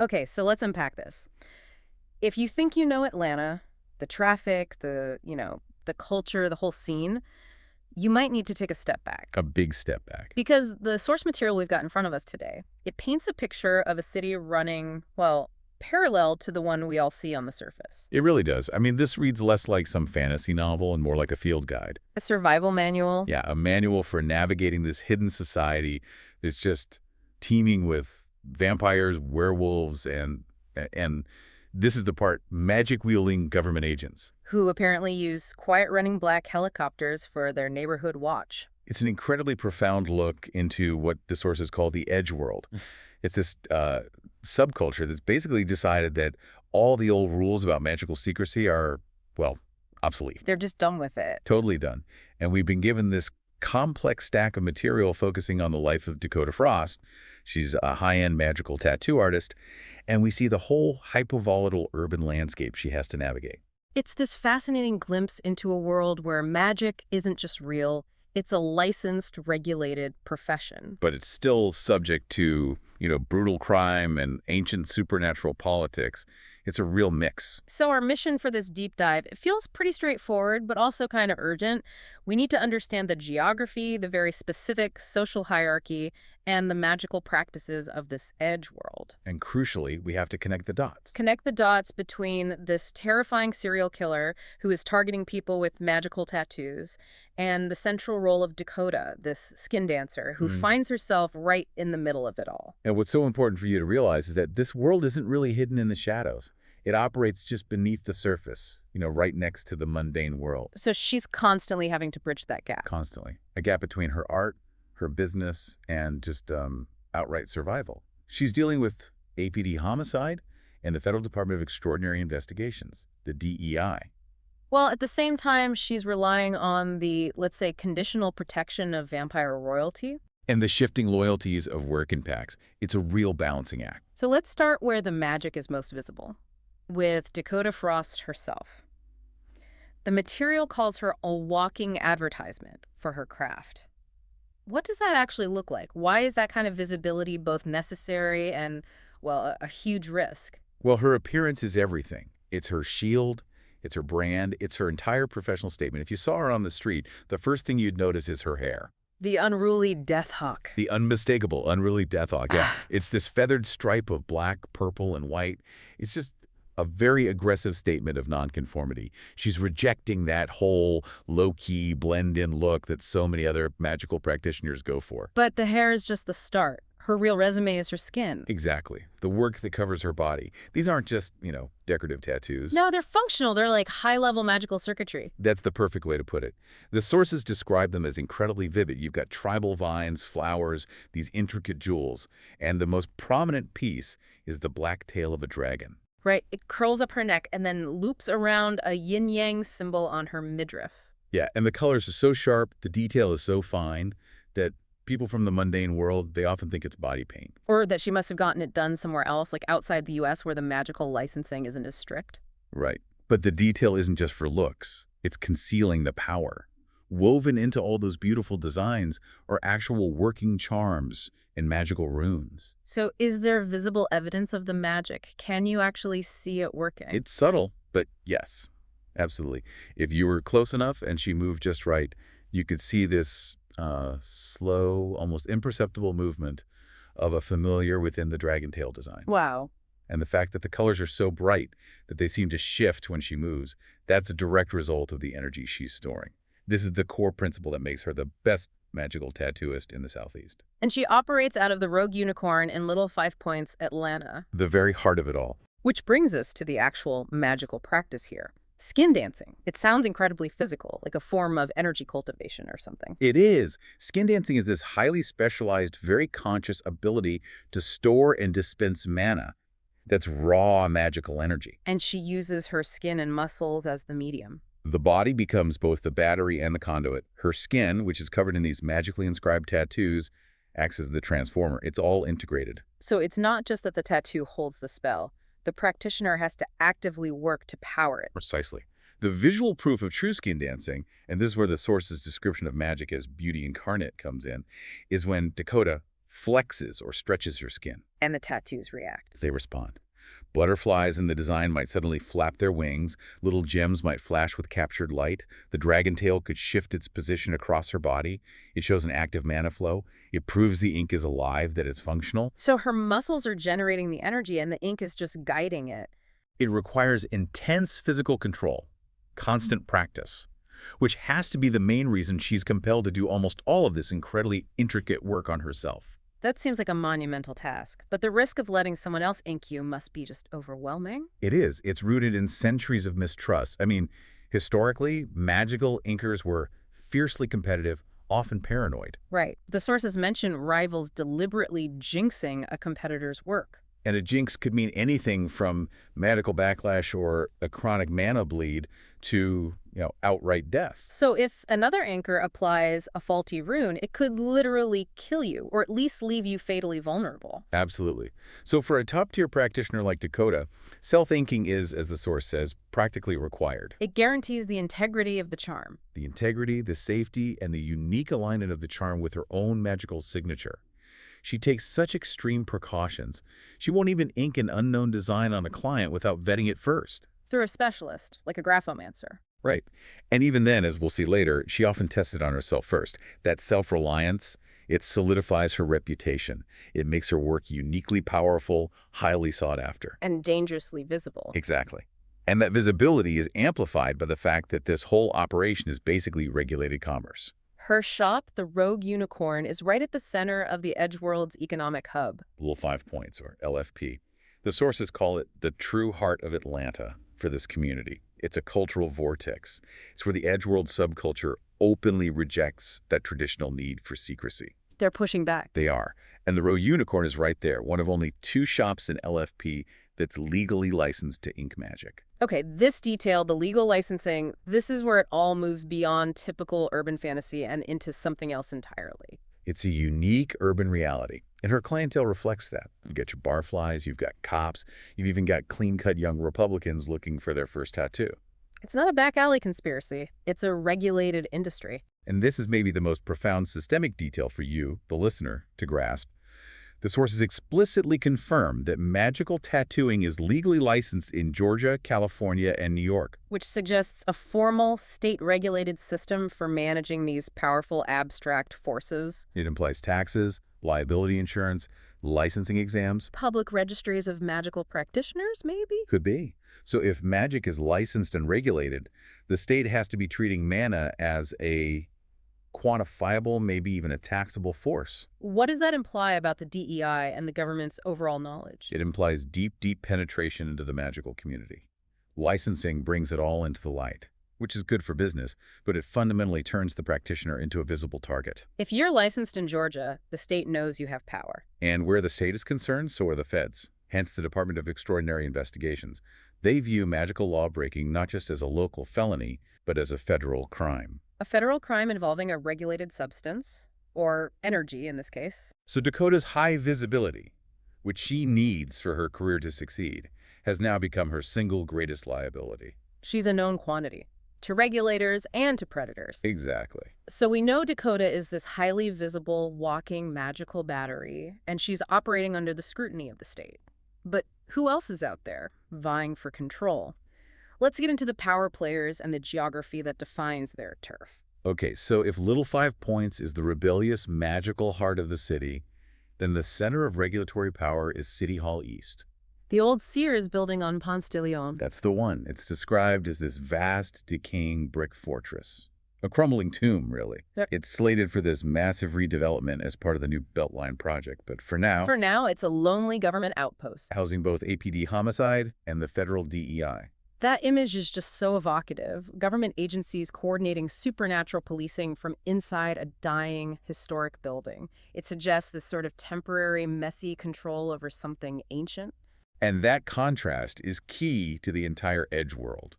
Okay, so let's unpack this. If you think you know Atlanta, the traffic, the culture, the whole scene, you might need to take a step back. A big step back. Because the source material we've got in front of us today, it paints a picture of a city running, well, parallel to the one we all see on the surface. It really does. I mean, this reads less like some fantasy novel and more like a field guide. A survival manual. Yeah, a manual for navigating this hidden society that's just teeming with vampires, werewolves, and this is the part, magic-wielding government agents. Who apparently use quiet-running black helicopters for their neighborhood watch. It's an incredibly profound look into what the sources call the Edgeworld. It's this subculture that's basically decided that all the old rules about magical secrecy are, well, obsolete. They're just done with it. Totally done. And we've been given this complex stack of material focusing on the life of Dakota Frost. She's a high-end magical tattoo artist, and we see the whole hypovolatile urban landscape she has to navigate. It's this fascinating glimpse into a world where magic isn't just real, it's a licensed, regulated profession. But it's still subject to, brutal crime and ancient supernatural politics. It's a real mix. So our mission for this deep dive, it feels pretty straightforward, but also kind of urgent. We need to understand the geography, the very specific social hierarchy, and the magical practices of this edge world. And crucially, we have to connect the dots. Connect the dots between this terrifying serial killer who is targeting people with magical tattoos and the central role of Dakota, this skin dancer, who finds herself right in the middle of it all. And what's so important for you to realize is that this world isn't really hidden in the shadows. It operates just beneath the surface, right next to the mundane world. So she's constantly having to bridge that gap. Constantly. A gap between her art, her business, and just outright survival. She's dealing with APD homicide and the Federal Department of Extraordinary Investigations, the DEI. Well, at the same time, she's relying on the, let's say, conditional protection of vampire royalty. And the shifting loyalties of work impacts. It's a real balancing act. So let's start where the magic is most visible, with Dakota Frost herself. The material calls her a walking advertisement for her craft. What does that actually look like? Why is that kind of visibility both necessary and, well, a huge risk? Well, her appearance is everything. It's her shield, it's her brand, it's her entire professional statement. If you saw her on the street, the first thing you'd notice is her hair. The unruly death hawk. The unmistakable, unruly death hawk, yeah. It's this feathered stripe of black, purple, and white. It's just a very aggressive statement of nonconformity. She's rejecting that whole low-key, blend-in look that so many other magical practitioners go for. But the hair is just the start. Her real resume is her skin. Exactly. The work that covers her body. These aren't just, decorative tattoos. No, they're functional. They're like high-level magical circuitry. That's the perfect way to put it. The sources describe them as incredibly vivid. You've got tribal vines, flowers, these intricate jewels. And the most prominent piece is the black tail of a dragon. Right. It curls up her neck and then loops around a yin-yang symbol on her midriff. Yeah, and the colors are so sharp, the detail is so fine that people from the mundane world, they often think it's body paint. Or that she must have gotten it done somewhere else, like outside the U.S. where the magical licensing isn't as strict. Right. But the detail isn't just for looks. It's concealing the power. Woven into all those beautiful designs are actual working charms and magical runes. So is there visible evidence of the magic? Can you actually see it working? It's subtle, but yes, absolutely. If you were close enough and she moved just right, you could see this slow, almost imperceptible movement of a familiar within the dragon tail design. Wow. And the fact that the colors are so bright that they seem to shift when she moves, that's a direct result of the energy she's storing. This is the core principle that makes her the best magical tattooist in the Southeast. And she operates out of the Rogue Unicorn in Little Five Points, Atlanta. The very heart of it all. Which brings us to the actual magical practice here. Skin dancing. It sounds incredibly physical, like a form of energy cultivation or something. It is. Skin dancing is this highly specialized, very conscious ability to store and dispense mana. That's raw magical energy. And she uses her skin and muscles as the medium. The body becomes both the battery and the conduit. Her skin, which is covered in these magically inscribed tattoos, acts as the transformer. It's all integrated. So it's not just that the tattoo holds the spell. The practitioner has to actively work to power it. Precisely. The visual proof of true skin dancing, and this is where the source's description of magic as beauty incarnate comes in, is when Dakota flexes or stretches your skin. And the tattoos react. They respond. Butterflies in the design might suddenly flap their wings, little gems might flash with captured light, the dragon tail could shift its position across her body. It shows an active mana flow. It proves the ink is alive, that it's functional. So her muscles are generating the energy and the ink is just guiding it. It requires intense physical control, constant practice, which has to be the main reason she's compelled to do almost all of this incredibly intricate work on herself. That seems like a monumental task, but the risk of letting someone else ink you must be just overwhelming. It is. It's rooted in centuries of mistrust. I mean, historically, magical inkers were fiercely competitive, often paranoid. Right. The sources mention rivals deliberately jinxing a competitor's work. And a jinx could mean anything from medical backlash or a chronic mana bleed to, outright death. So if another inker applies a faulty rune, it could literally kill you, or at least leave you fatally vulnerable. Absolutely. So for a top-tier practitioner like Dakota, self-inking is, as the source says, practically required. It guarantees the integrity of the charm. The integrity, the safety, and the unique alignment of the charm with her own magical signature. She takes such extreme precautions. She won't even ink an unknown design on a client without vetting it first. Through a specialist, like a graphomancer. Right. And even then, as we'll see later, she often tests it on herself first. That self-reliance, it solidifies her reputation. It makes her work uniquely powerful, highly sought after. And dangerously visible. Exactly. And that visibility is amplified by the fact that this whole operation is basically regulated commerce. Her shop, the Rogue Unicorn, is right at the center of the Edgeworld's economic hub. Little 5 points, or LFP. The sources call it the true heart of Atlanta for this community. It's a cultural vortex. It's where the Edgeworld subculture openly rejects that traditional need for secrecy. They're pushing back. They are. And the Rogue Unicorn is right there, one of only 2 shops in LFP that's legally licensed to ink magic. Okay, this detail, the legal licensing, this is where it all moves beyond typical urban fantasy and into something else entirely. It's a unique urban reality, and her clientele reflects that. You've got your barflies, you've got cops, you've even got clean-cut young Republicans looking for their first tattoo. It's not a back alley conspiracy. It's a regulated industry. And this is maybe the most profound systemic detail for you, the listener, to grasp. The sources explicitly confirm that magical tattooing is legally licensed in Georgia, California, and New York. Which suggests a formal, state-regulated system for managing these powerful, abstract forces. It implies taxes, liability insurance, licensing exams. Public registries of magical practitioners, maybe? Could be. So if magic is licensed and regulated, the state has to be treating mana as a quantifiable, maybe even a taxable force. What does that imply about the DEI and the government's overall knowledge? It implies deep, deep penetration into the magical community. Licensing brings it all into the light, which is good for business, but it fundamentally turns the practitioner into a visible target. If you're licensed in Georgia, the state knows you have power. And where the state is concerned, so are the feds, hence the Department of Extraordinary Investigations. They view magical law-breaking not just as a local felony, but as a federal crime. A federal crime involving a regulated substance, or energy in this case. So Dakota's high visibility, which she needs for her career to succeed, has now become her single greatest liability. She's a known quantity, to regulators and to predators. Exactly. So we know Dakota is this highly visible, walking magical battery, and she's operating under the scrutiny of the state. But who else is out there, vying for control? Let's get into the power players and the geography that defines their turf. Okay, so if Little 5 Points is the rebellious, magical heart of the city, then the center of regulatory power is City Hall East. The old Sears building on Ponce de Leon. That's the one. It's described as this vast, decaying brick fortress. A crumbling tomb, really. Yep. It's slated for this massive redevelopment as part of the new Beltline project, but for now, It's a lonely government outpost. housing both APD homicide and the federal DEI. That image is just so evocative. Government agencies coordinating supernatural policing from inside a dying, historic building. It suggests this sort of temporary, messy control over something ancient. And that contrast is key to the entire Edgeworld.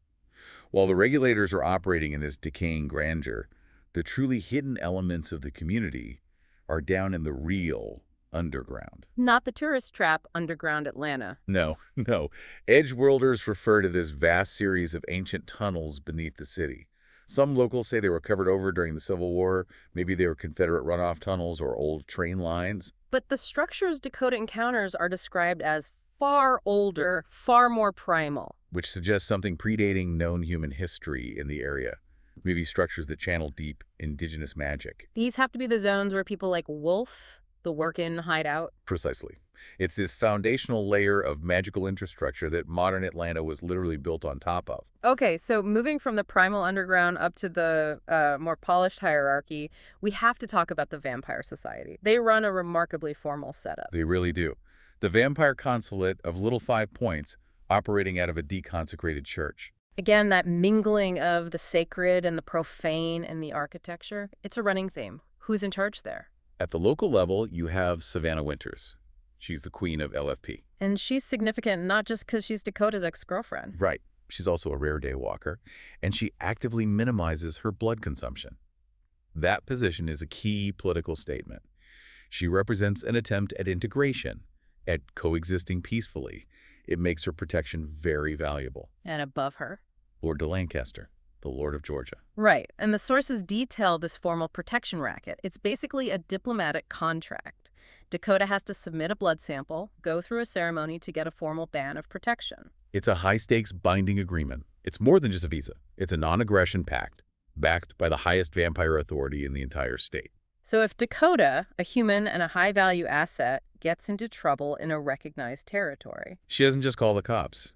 While the regulators are operating in this decaying grandeur, the truly hidden elements of the community are down in the real underground. Not the tourist trap underground Atlanta. No. Edgeworlders refer to this vast series of ancient tunnels beneath the city, Some locals say they were covered over during the Civil War. Maybe they were Confederate runoff tunnels or old train lines, But the structures Dakota encounters are described as far older, far more primal. which suggests something predating known human history in the area. Maybe structures that channel deep indigenous magic. These have to be the zones where people like Wolf, the Workin, hide out. Precisely. It's this foundational layer of magical infrastructure that modern Atlanta was literally built on top of. Okay, so moving from the primal underground up to the more polished hierarchy, we have to talk about the Vampire Society. They run a remarkably formal setup. They really do. The vampire consulate of Little 5 Points, operating out of a deconsecrated church. Again, that mingling of the sacred and the profane in the architecture, it's a running theme. Who's in charge there? At the local level, you have Savannah Winters. She's the queen of LFP. And she's significant not just because she's Dakota's ex-girlfriend. Right. She's also a rare day walker, and she actively minimizes her blood consumption. That position is a key political statement. She represents an attempt at integration, at coexisting peacefully. It makes her protection very valuable. And above her. Lord de Lancaster, the Lord of Georgia. Right, and the sources detail this formal protection racket. It's basically a diplomatic contract. Dakota has to submit a blood sample, go through a ceremony to get a formal ban of protection. It's a high-stakes binding agreement. It's more than just a visa. It's a non-aggression pact, backed by the highest vampire authority in the entire state. So if Dakota, a human and a high-value asset, gets into trouble in a recognized territory, She doesn't just call the cops.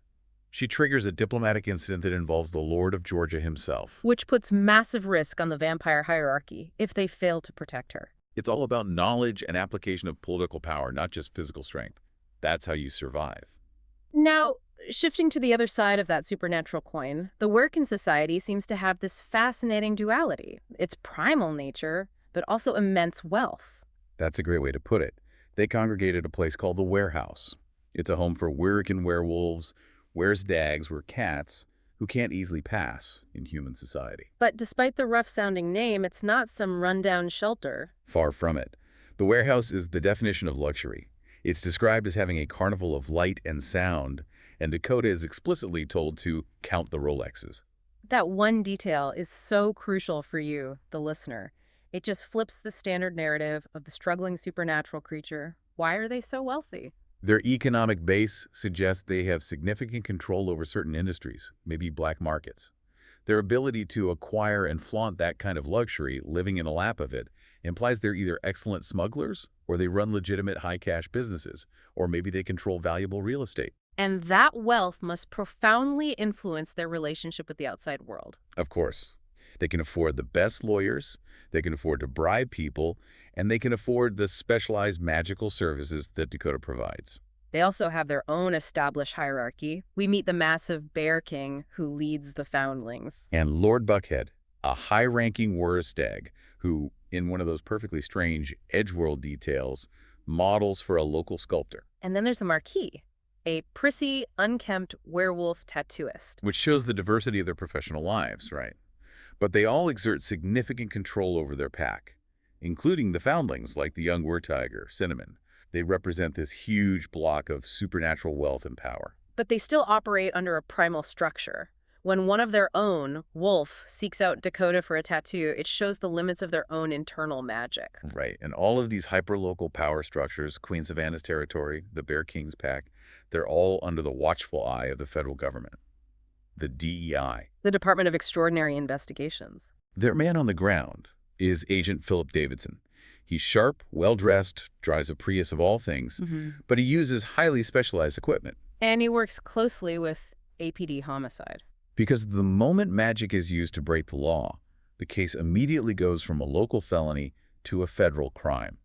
She triggers a diplomatic incident that involves the Lord of Georgia himself. which puts massive risk on the vampire hierarchy if they fail to protect her. It's all about knowledge and application of political power, not just physical strength. That's how you survive. Now, shifting to the other side of that supernatural coin, the Workin Society seems to have this fascinating duality. Its primal nature, but also immense wealth. That's a great way to put it. They congregate at a place called the Warehouse. It's a home for Wirrekin werewolves, Dags were cats who can't easily pass in human society. But despite the rough-sounding name, it's not some rundown shelter. Far from it. The Warehouse is the definition of luxury. It's described as having a carnival of light and sound, and Dakota is explicitly told to count the Rolexes. That one detail is so crucial for you, the listener. It just flips the standard narrative of the struggling supernatural creature. Why are they so wealthy? Their economic base suggests they have significant control over certain industries, maybe black markets. Their ability to acquire and flaunt that kind of luxury, living in a lap of it, implies they're either excellent smugglers, or they run legitimate high-cash businesses, or maybe they control valuable real estate. And that wealth must profoundly influence their relationship with the outside world. Of course. They can afford the best lawyers, they can afford to bribe people, and they can afford the specialized magical services that Dakota provides. They also have their own established hierarchy. We meet the massive Bear King who leads the foundlings. And Lord Buckhead, a high-ranking Stag, who, in one of those perfectly strange Edgeworld details, models for a local sculptor. And then there's the Marquis, a prissy, unkempt werewolf tattooist. Which shows the diversity of their professional lives, right? But they all exert significant control over their pack, including the foundlings like the young Tiger, Cinnamon. They represent this huge block of supernatural wealth and power. But they still operate under a primal structure. When one of their own, Wolf, seeks out Dakota for a tattoo, it shows the limits of their own internal magic. Right, and all of these hyper-local power structures, Queen Savannah's territory, the Bear King's pack, they're all under the watchful eye of the federal government, the DEI. The Department of Extraordinary Investigations. Their man on the ground is Agent Philip Davidson. He's sharp, well-dressed, drives a Prius of all things, but he uses highly specialized equipment. And he works closely with APD homicide. Because the moment magic is used to break the law, the case immediately goes from a local felony to a federal crime.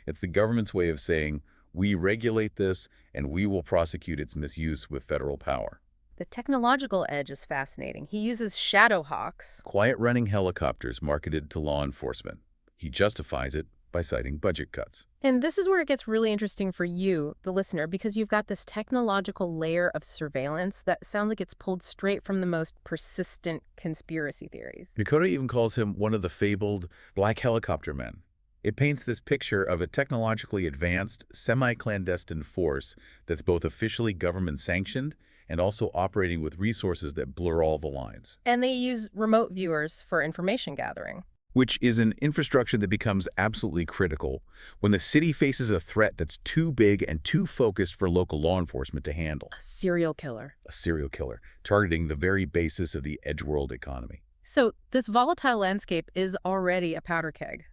It's the government's way of saying, we regulate this and we will prosecute its misuse with federal power. The technological edge is fascinating. He uses Shadowhawks. Quiet running helicopters marketed to law enforcement. He justifies it by citing budget cuts. And this is where it gets really interesting for you, the listener, because you've got this technological layer of surveillance that sounds like it's pulled straight from the most persistent conspiracy theories. Dakota even calls him one of the fabled black helicopter men. It paints this picture of a technologically advanced, semi-clandestine force that's both officially government-sanctioned and also operating with resources that blur all the lines, And they use remote viewers for information gathering. which is an infrastructure that becomes absolutely critical when the city faces a threat that's too big and too focused for local law enforcement to handle. A serial killer. A serial killer, targeting the very basis of the Edgeworld economy. So this volatile landscape is already a powder keg.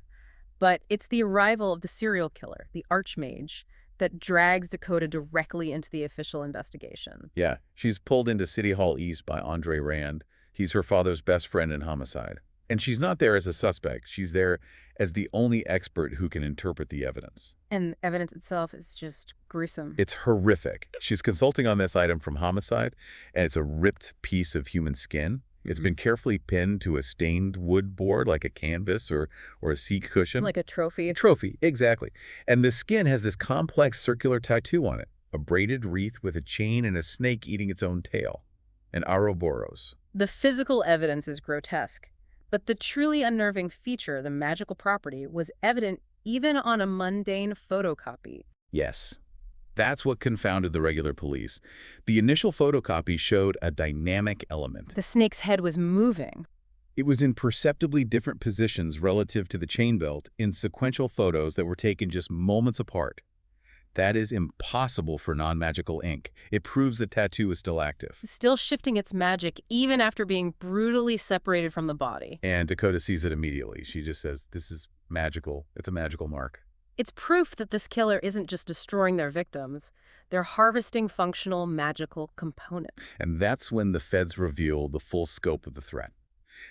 But it's the arrival of the serial killer, the archmage, that drags Dakota directly into the official investigation. Yeah, she's pulled into City Hall East by Andre Rand. He's her father's best friend in homicide. And she's not there as a suspect. She's there as the only expert who can interpret the evidence. And evidence itself is just gruesome. It's horrific. She's consulting on this item from homicide, and it's a ripped piece of human skin. It's been carefully pinned to a stained wood board like a canvas or a seat cushion. Like a trophy. A trophy, exactly. And the skin has this complex circular tattoo on it, a braided wreath with a chain and a snake eating its own tail, an Ouroboros. The physical evidence is grotesque, but the truly unnerving feature, the magical property, was evident even on a mundane photocopy. Yes, that's what confounded the regular police. The initial photocopy showed a dynamic element. The snake's head was moving. It was in perceptibly different positions relative to the chain belt in sequential photos that were taken just moments apart. That is impossible for non-magical ink. It proves the tattoo is still active. Still shifting its magic even after being brutally separated from the body. And Dakota sees it immediately. She just says, this is magical. It's a magical mark. It's proof that this killer isn't just destroying their victims, they're harvesting functional magical components. And that's when the feds reveal the full scope of the threat.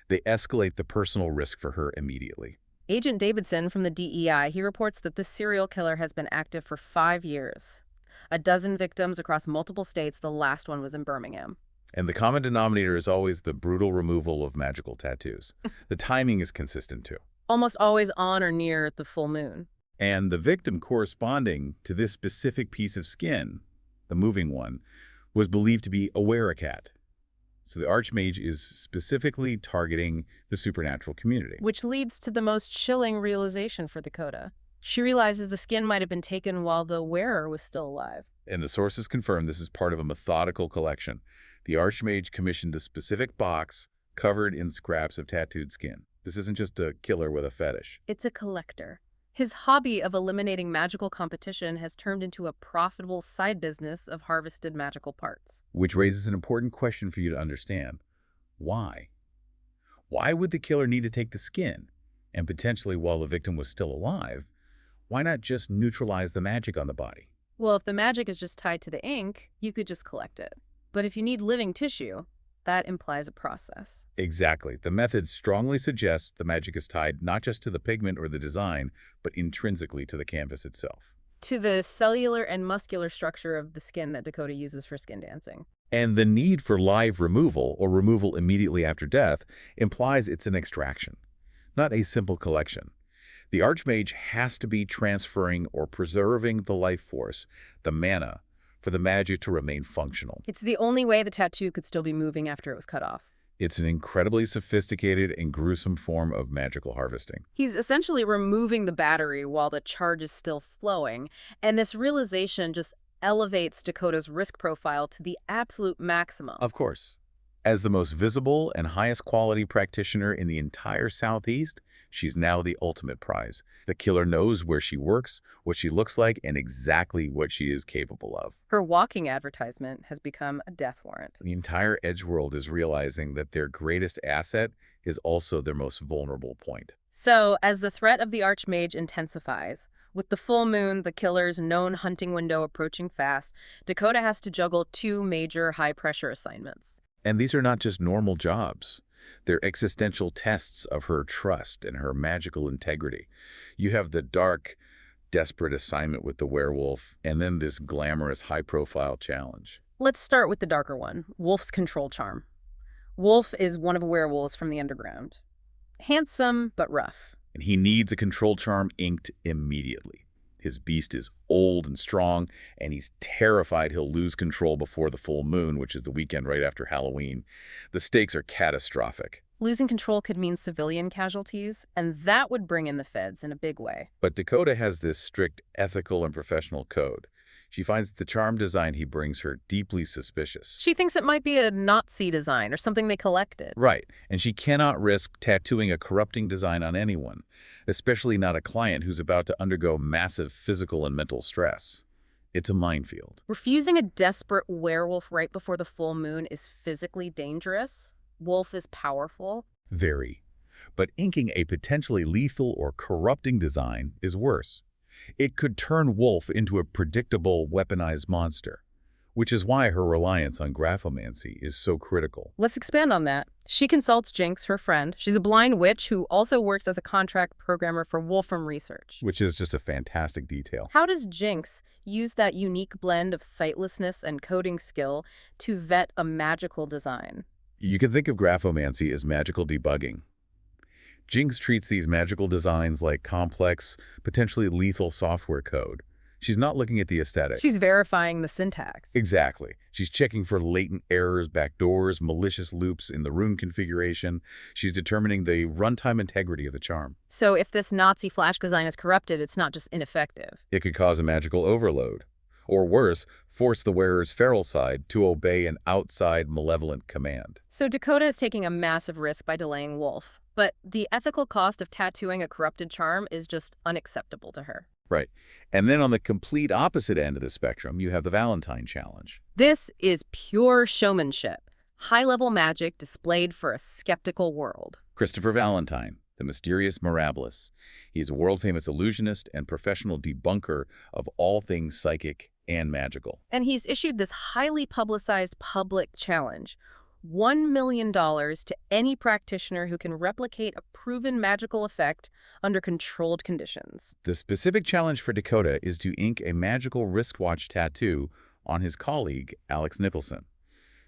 They escalate the personal risk for her immediately. Agent Davidson from the DEI, he reports that this serial killer has been active for 5 years. A dozen victims across multiple states, the last one was in Birmingham. And the common denominator is always the brutal removal of magical tattoos. The timing is consistent too. Almost always on or near the full moon. And the victim corresponding to this specific piece of skin, the moving one, was believed to be a were-a-cat. So the Archmage is specifically targeting the supernatural community. Which leads to the most chilling realization for Dakota. She realizes the skin might have been taken while the wearer was still alive. And the sources confirm this is part of a methodical collection. The Archmage commissioned a specific box covered in scraps of tattooed skin. This isn't just a killer with a fetish. It's a collector. His hobby of eliminating magical competition has turned into a profitable side business of harvested magical parts. Which raises an important question for you to understand. Why? Why would the killer need to take the skin? And potentially while the victim was still alive, why not just neutralize the magic on the body? Well, if the magic is just tied to the ink, you could just collect it. But if you need living tissue, that implies a process. Exactly. The method strongly suggests the magic is tied not just to the pigment or the design, but intrinsically to the canvas itself. To the cellular and muscular structure of the skin that Dakota uses for skin dancing. And the need for live removal or removal immediately after death implies it's an extraction, not a simple collection. The Archmage has to be transferring or preserving the life force, the mana, for the magic to remain functional. It's the only way the tattoo could still be moving after it was cut off. It's an incredibly sophisticated and gruesome form of magical harvesting. He's essentially removing the battery while the charge is still flowing, and this realization just elevates Dakota's risk profile to the absolute maximum. Of course. As the most visible and highest quality practitioner in the entire Southeast, she's now the ultimate prize. The killer knows where she works, what she looks like, and exactly what she is capable of. Her walking advertisement has become a death warrant. The entire Edgeworld is realizing that their greatest asset is also their most vulnerable point. So, as the threat of the Archmage intensifies, with the full moon, the killer's known hunting window approaching fast, Dakota has to juggle 2 major high-pressure assignments. And these are not just normal jobs. They're existential tests of her trust and her magical integrity. You have the dark, desperate assignment with the werewolf, and then this glamorous, high-profile challenge. Let's start with the darker one, Wolf's control charm. Wolf is one of the werewolves from the underground. Handsome, but rough. And he needs a control charm inked immediately. His beast is old and strong, and he's terrified he'll lose control before the full moon, which is the weekend right after Halloween. The stakes are catastrophic. Losing control could mean civilian casualties, and that would bring in the feds in a big way. But Dakota has this strict ethical and professional code. She finds the charm design he brings her deeply suspicious. She thinks it might be a Nazi design or something they collected. Right, and she cannot risk tattooing a corrupting design on anyone, especially not a client who's about to undergo massive physical and mental stress. It's a minefield. Refusing a desperate werewolf right before the full moon is physically dangerous. Wolf is powerful. Very. But inking a potentially lethal or corrupting design is worse. It could turn Wolf into a predictable, weaponized monster, which is why her reliance on graphomancy is so critical. Let's expand on that. She consults Jinx, her friend. She's a blind witch who also works as a contract programmer for Wolfram Research. Which is just a fantastic detail. How does Jinx use that unique blend of sightlessness and coding skill to vet a magical design? You can think of graphomancy as magical debugging. Jinx treats these magical designs like complex, potentially lethal software code. She's not looking at the aesthetic. She's verifying the syntax. Exactly. She's checking for latent errors, backdoors, malicious loops in the rune configuration. She's determining the runtime integrity of the charm. So if this Nazi flash design is corrupted, it's not just ineffective. It could cause a magical overload. Or worse, force the wearer's feral side to obey an outside malevolent command. So Dakota is taking a massive risk by delaying Wolf. But the ethical cost of tattooing a corrupted charm is just unacceptable to her. Right. And then on the complete opposite end of the spectrum, you have the Valentine Challenge. This is pure showmanship. High-level magic displayed for a skeptical world. Christopher Valentine, the mysterious Mirabilis. He's a world-famous illusionist and professional debunker of all things psychic and magical. And he's issued this highly publicized public challenge. $1 million to any practitioner who can replicate a proven magical effect under controlled conditions. The specific challenge for Dakota is to ink a magical wristwatch tattoo on his colleague, Alex Nicholson.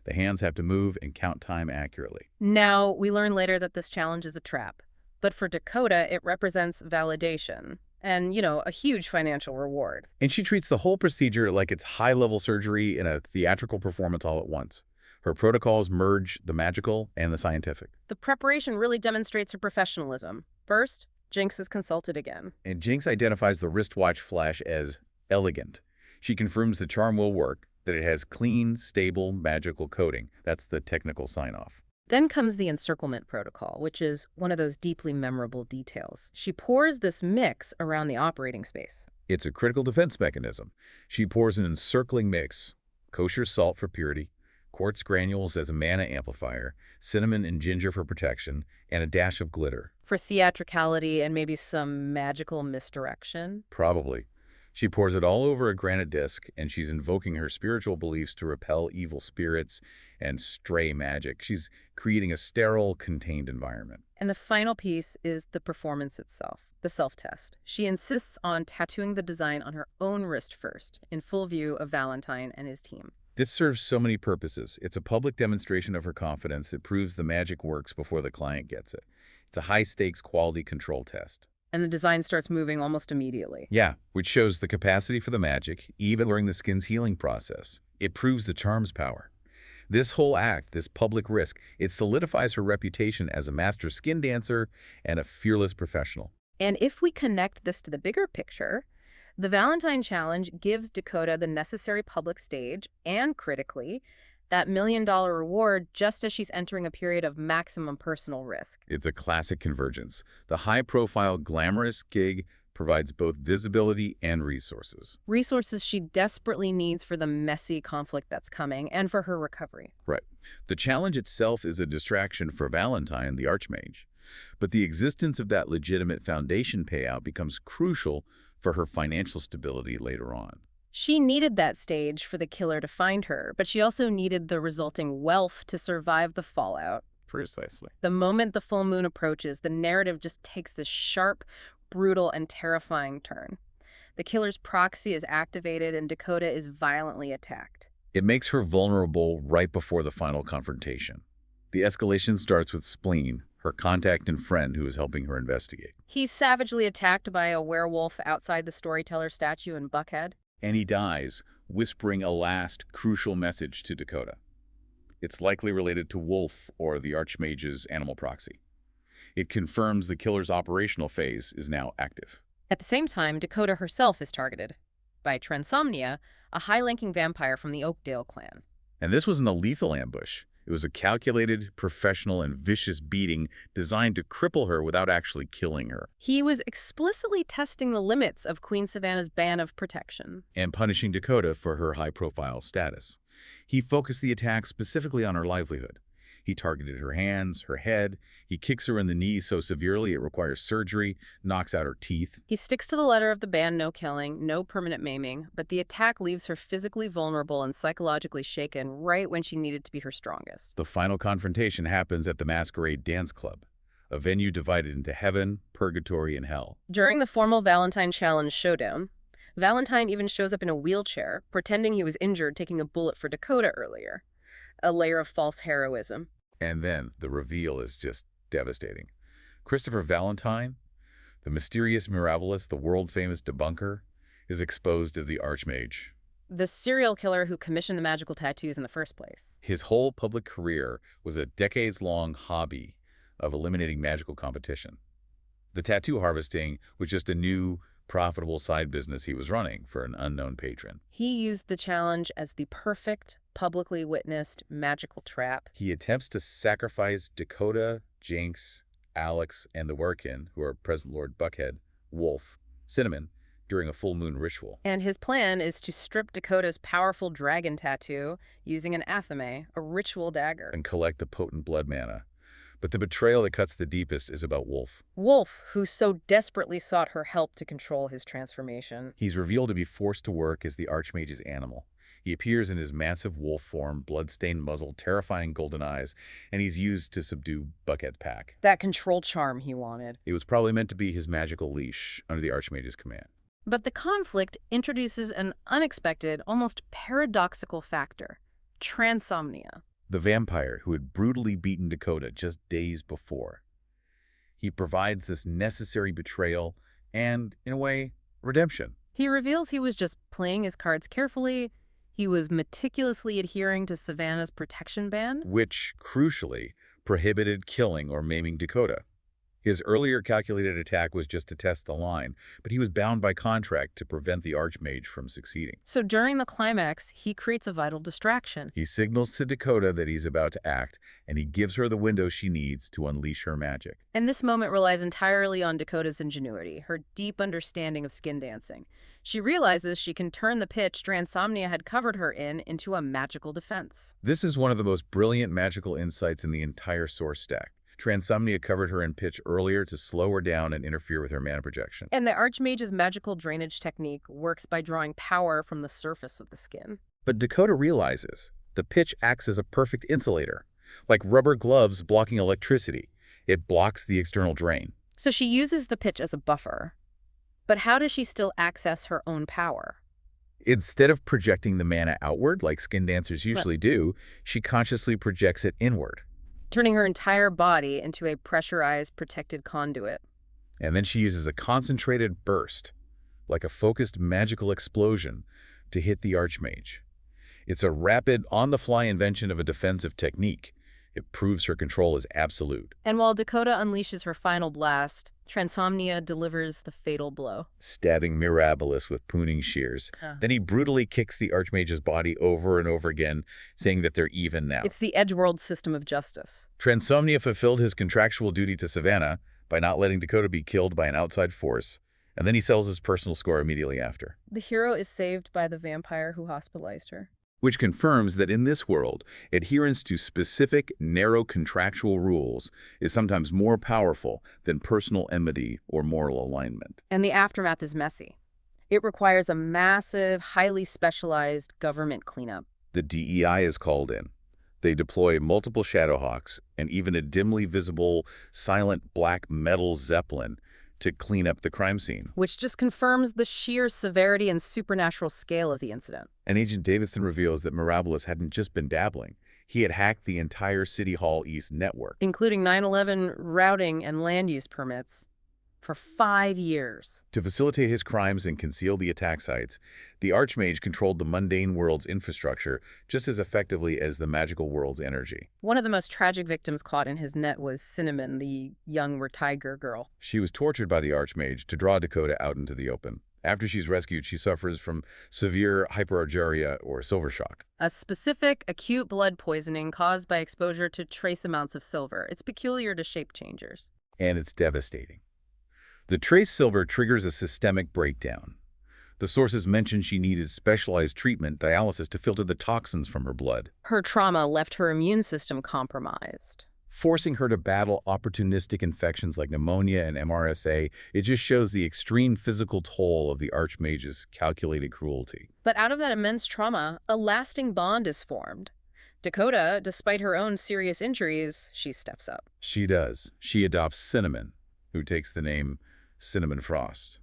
The hands have to move and count time accurately. Now, we learn later that this challenge is a trap. But for Dakota, it represents validation and, a huge financial reward. And she treats the whole procedure like it's high-level surgery in a theatrical performance all at once. Her protocols merge the magical and the scientific. The preparation really demonstrates her professionalism. First, Jinx is consulted again. And Jinx identifies the wristwatch flash as elegant. She confirms the charm will work, that it has clean, stable, magical coding. That's the technical sign-off. Then comes the encirclement protocol, which is one of those deeply memorable details. She pours this mix around the operating space. It's a critical defense mechanism. She pours an encircling mix, kosher salt for purity, quartz granules as a mana amplifier, cinnamon and ginger for protection, and a dash of glitter. For theatricality and maybe some magical misdirection? Probably. She pours it all over a granite disc, and she's invoking her spiritual beliefs to repel evil spirits and stray magic. She's creating a sterile, contained environment. And the final piece is the performance itself, the self-test. She insists on tattooing the design on her own wrist first, in full view of Valentine and his team. This serves so many purposes. It's a public demonstration of her confidence. It proves the magic works before the client gets it. It's a high-stakes quality control test. And the design starts moving almost immediately. Yeah, which shows the capacity for the magic, even during the skin's healing process. It proves the charm's power. This whole act, this public risk, it solidifies her reputation as a master skin dancer and a fearless professional. And if we connect this to the bigger picture, the Valentine Challenge gives Dakota the necessary public stage and, critically, that $1 million reward just as she's entering a period of maximum personal risk. It's a classic convergence. The high-profile, glamorous gig provides both visibility and resources. Resources she desperately needs for the messy conflict that's coming and for her recovery. Right. The challenge itself is a distraction for Valentine, the Archmage. But the existence of that legitimate foundation payout becomes crucial for her financial stability later on. She needed that stage for the killer to find her, but she also needed the resulting wealth to survive the fallout. Precisely. The moment the full moon approaches, the narrative just takes this sharp, brutal, and terrifying turn. The killer's proxy is activated and Dakota is violently attacked. It makes her vulnerable right before the final confrontation. The escalation starts with Spleen, her contact and friend who is helping her investigate. He's savagely attacked by a werewolf outside the storyteller statue in Buckhead. And he dies, whispering a last, crucial message to Dakota. It's likely related to Wolf or the Archmage's animal proxy. It confirms the killer's operational phase is now active. At the same time, Dakota herself is targeted by Transomnia, a high-ranking vampire from the Oakdale clan. And this wasn't a lethal ambush. It was a calculated, professional, and vicious beating designed to cripple her without actually killing her, He was explicitly testing the limits of Queen Savannah's ban of protection. and punishing Dakota for her high-profile status. He focused the attack specifically on her livelihood. He targeted her hands, her head. He kicks her in the knee so severely it requires surgery, knocks out her teeth. He sticks to the letter of the ban: no killing, no permanent maiming, but the attack leaves her physically vulnerable and psychologically shaken right when she needed to be her strongest. The final confrontation happens at the Masquerade Dance Club, a venue divided into heaven, purgatory, and hell. During the formal Valentine Challenge showdown, Valentine even shows up in a wheelchair, pretending he was injured taking a bullet for Dakota earlier. A layer of false heroism. And then the reveal is just devastating. Christopher Valentine, the mysterious Mirabilis, the world-famous debunker, is exposed as the Archmage. The serial killer who commissioned the magical tattoos in the first place. His whole public career was a decades-long hobby of eliminating magical competition. The tattoo harvesting was just a new, profitable side business he was running for an unknown patron. He used the challenge as the perfect, publicly witnessed magical trap. He attempts to sacrifice Dakota, Jinx, Alex, and the Workin, who are present Lord Buckhead, Wolf, Cinnamon, during a full moon ritual. And his plan is to strip Dakota's powerful dragon tattoo using an athame, a ritual dagger. And collect the potent blood mana. But the betrayal that cuts the deepest is about Wolf. Wolf, who so desperately sought her help to control his transformation. He's revealed to be forced to work as the Archmage's animal. He appears in his massive wolf form, blood-stained muzzle, terrifying golden eyes, and he's used to subdue Buckhead's pack. That control charm he wanted. It was probably meant to be his magical leash under the Archmage's command. But the conflict introduces an unexpected, almost paradoxical factor: transomnia. The vampire who had brutally beaten Dakota just days before. He provides this necessary betrayal and, in a way, redemption. He reveals he was just playing his cards carefully. He was meticulously adhering to Savannah's protection ban. Which, crucially, prohibited killing or maiming Dakota. His earlier calculated attack was just to test the line, but he was bound by contract to prevent the Archmage from succeeding. So during the climax, he creates a vital distraction. He signals to Dakota that he's about to act, and he gives her the window she needs to unleash her magic. And this moment relies entirely on Dakota's ingenuity, her deep understanding of skin dancing. She realizes she can turn the pitch Transomnia had covered her in into a magical defense. This is one of the most brilliant magical insights in the entire source stack. Transomnia covered her in pitch earlier to slow her down and interfere with her mana projection. And the Archmage's magical drainage technique works by drawing power from the surface of the skin. But Dakota realizes the pitch acts as a perfect insulator, like rubber gloves blocking electricity. It blocks the external drain. So she uses the pitch as a buffer. But how does she still access her own power? Instead of projecting the mana outward, like skin dancers usually do, she consciously projects it inward. Turning her entire body into a pressurized, protected conduit. And then she uses a concentrated burst, like a focused magical explosion, to hit the Archmage. It's a rapid, on-the-fly invention of a defensive technique. It proves her control is absolute. And while Dakota unleashes her final blast, Transomnia delivers the fatal blow. Stabbing Mirabilis with pruning shears. Then he brutally kicks the Archmage's body over and over again, saying that they're even now. It's the Edgeworld system of justice. Transomnia fulfilled his contractual duty to Savannah by not letting Dakota be killed by an outside force, and then he sells his personal score immediately after. The hero is saved by the vampire who hospitalized her. Which confirms that in this world, adherence to specific, narrow contractual rules is sometimes more powerful than personal enmity or moral alignment. And the aftermath is messy. It requires a massive, highly specialized government cleanup. The DEI is called in. They deploy multiple Shadowhawks and even a dimly visible, silent black metal Zeppelin to clean up the crime scene. Which just confirms the sheer severity and supernatural scale of the incident. And Agent Davidson reveals that Mirabilis hadn't just been dabbling. He had hacked the entire City Hall East network, including 9/11 routing and land use permits, for 5 years. To facilitate his crimes and conceal the attack sites, the Archmage controlled the mundane world's infrastructure just as effectively as the magical world's energy. One of the most tragic victims caught in his net was Cinnamon, the young Retiger girl. She was tortured by the Archmage to draw Dakota out into the open. After she's rescued, she suffers from severe hyperorguria or silver shock. A specific acute blood poisoning caused by exposure to trace amounts of silver. It's peculiar to shape changers. And it's devastating. The trace silver triggers a systemic breakdown. The sources mentioned she needed specialized treatment, dialysis, to filter the toxins from her blood, Her trauma left her immune system compromised. forcing her to battle opportunistic infections like pneumonia and MRSA. It just shows the extreme physical toll of the Archmage's calculated cruelty. But out of that immense trauma, a lasting bond is formed. Dakota, despite her own serious injuries, she steps up. She does. She adopts Cinnamon, who takes the name Cinnamon Frost.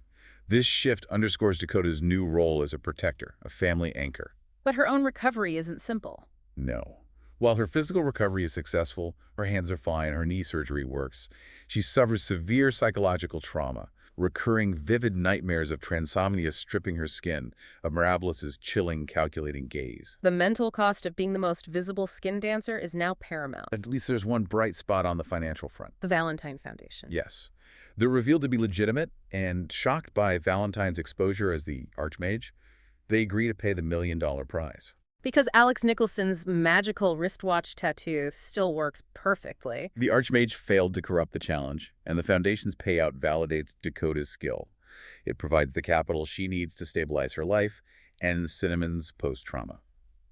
This shift underscores Dakota's new role as a protector, a family anchor. But her own recovery isn't simple. No. While her physical recovery is successful, her hands are fine, her knee surgery works, she suffers severe psychological trauma, recurring vivid nightmares of transomnia stripping her skin, of Mirabilis's chilling, calculating gaze. The mental cost of being the most visible skin dancer is now paramount. At least there's one bright spot on the financial front. The Valentine Foundation. Yes. They're revealed to be legitimate, and shocked by Valentine's exposure as the Archmage, they agree to pay the $1 million prize. Because Alex Nicholson's magical wristwatch tattoo still works perfectly. The Archmage failed to corrupt the challenge, and the Foundation's payout validates Dakota's skill. It provides the capital she needs to stabilize her life and Cinnamon's post-trauma.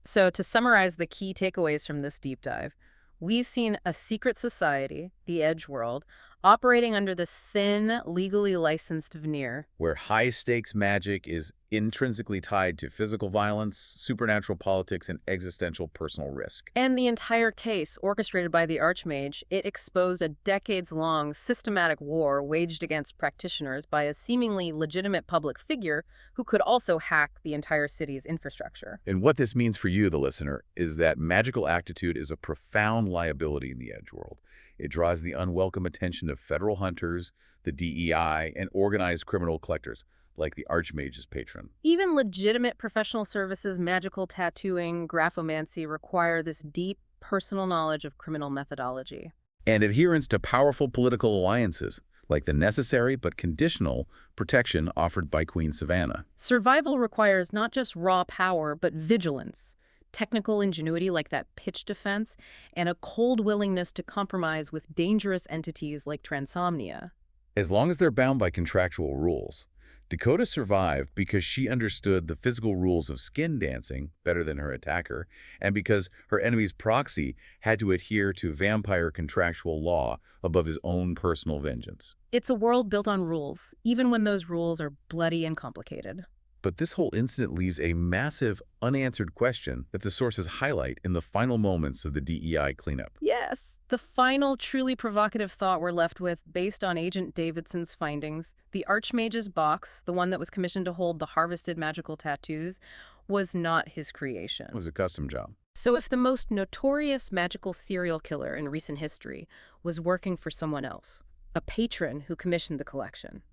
So to summarize the key takeaways from this deep dive, we've seen a secret society, the Edgeworld, operating under this thin, legally licensed veneer. Where high-stakes magic is intrinsically tied to physical violence, supernatural politics, and existential personal risk. And the entire case, orchestrated by the Archmage, it exposed a decades-long systematic war waged against practitioners by a seemingly legitimate public figure who could also hack the entire city's infrastructure. And what this means for you, the listener, is that magical aptitude is a profound liability in the Edgeworld. It draws the unwelcome attention of federal hunters, the DEI, and organized criminal collectors, like the Archmage's patron. Even legitimate professional services, magical tattooing, graphomancy require this deep, personal knowledge of criminal methodology. And adherence to powerful political alliances, like the necessary but conditional protection offered by Queen Savannah. Survival requires not just raw power, but vigilance, technical ingenuity like that pitch defense, and a cold willingness to compromise with dangerous entities like transomnia. As long as they're bound by contractual rules, Dakota survived because she understood the physical rules of skin dancing better than her attacker, and because her enemy's proxy had to adhere to vampire contractual law above his own personal vengeance. It's a world built on rules, even when those rules are bloody and complicated. But this whole incident leaves a massive, unanswered question that the sources highlight in the final moments of the DEI cleanup. Yes, the final, truly provocative thought we're left with, based on Agent Davidson's findings, the Archmage's box, the one that was commissioned to hold the harvested magical tattoos, was not his creation. It was a custom job. So if the most notorious magical serial killer in recent history was working for someone else, a patron who commissioned the collection,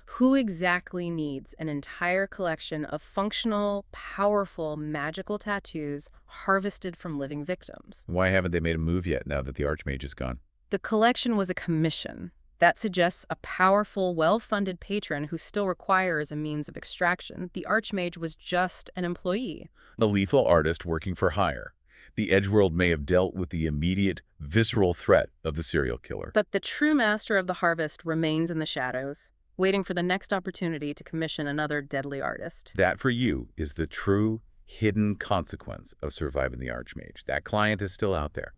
who exactly needs an entire collection of functional, powerful, magical tattoos harvested from living victims? Why haven't they made a move yet now that the Archmage is gone? The collection was a commission. That suggests a powerful, well-funded patron who still requires a means of extraction. The Archmage was just an employee. A lethal artist working for hire. The Edgeworld may have dealt with the immediate, visceral threat of the serial killer. But the true master of the harvest remains in the shadows, waiting for the next opportunity to commission another deadly artist. That, for you, is the true, hidden consequence of surviving the Archmage. That client is still out there,